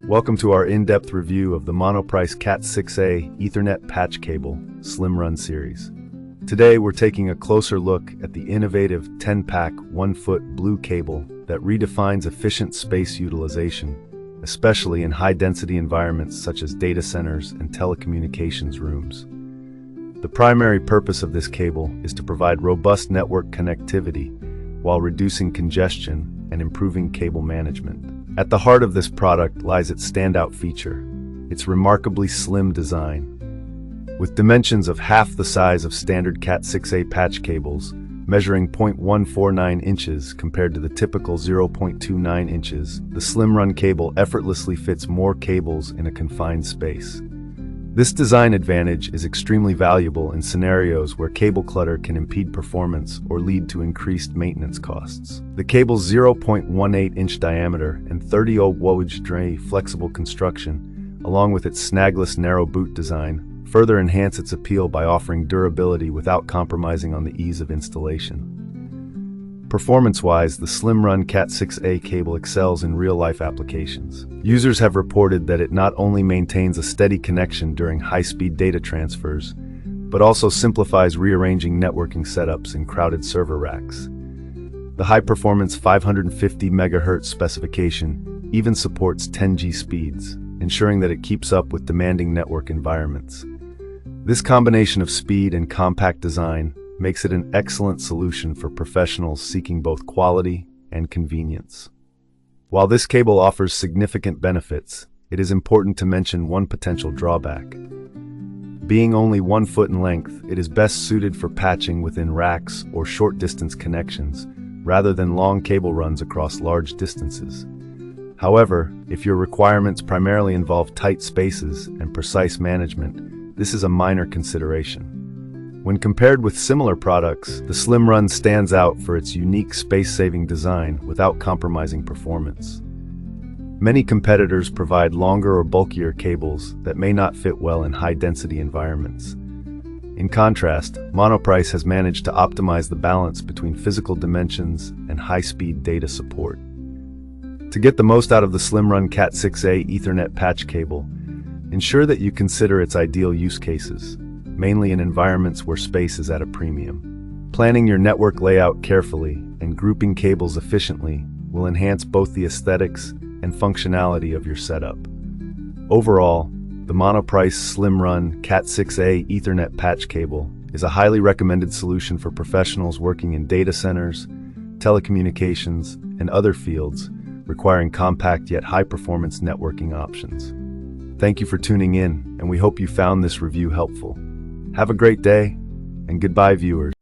Welcome to our in-depth review of the Monoprice Cat6A Ethernet Patch Cable Slim Run series. Today we're taking a closer look at the innovative 10-pack 1-foot blue cable that redefines efficient space utilization, especially in high-density environments such as data centers and telecommunications rooms. The primary purpose of this cable is to provide robust network connectivity while reducing congestion and improving cable management. At the heart of this product lies its standout feature, its remarkably slim design. With dimensions of half the size of standard Cat6A patch cables, measuring 0.149 inches compared to the typical 0.29 inches, the Slim Run cable effortlessly fits more cables in a confined space. This design advantage is extremely valuable in scenarios where cable clutter can impede performance or lead to increased maintenance costs. The cable's 0.18-inch diameter and 30-ohm wauge dray flexible construction, along with its snagless narrow boot design, further enhance its appeal by offering durability without compromising on the ease of installation. Performance-wise, the Slim Run Cat6A cable excels in real-life applications. Users have reported that it not only maintains a steady connection during high-speed data transfers, but also simplifies rearranging networking setups in crowded server racks. The high-performance 550 MHz specification even supports 10G speeds, ensuring that it keeps up with demanding network environments. This combination of speed and compact design makes it an excellent solution for professionals seeking both quality and convenience. While this cable offers significant benefits, it is important to mention one potential drawback. Being only 1 foot in length, it is best suited for patching within racks or short-distance connections, rather than long cable runs across large distances. However, if your requirements primarily involve tight spaces and precise management, this is a minor consideration. When compared with similar products, the Slim Run stands out for its unique space-saving design without compromising performance. Many competitors provide longer or bulkier cables that may not fit well in high-density environments. In contrast, Monoprice has managed to optimize the balance between physical dimensions and high-speed data support. To get the most out of the Slim Run Cat6A Ethernet patch cable, ensure that you consider its ideal use cases, mainly in environments where space is at a premium. Planning your network layout carefully and grouping cables efficiently will enhance both the aesthetics and functionality of your setup. Overall, the Monoprice Slim Run Cat6A Ethernet patch cable is a highly recommended solution for professionals working in data centers, telecommunications, and other fields requiring compact yet high-performance networking options. Thank you for tuning in, and we hope you found this review helpful. Have a great day, and goodbye, viewers.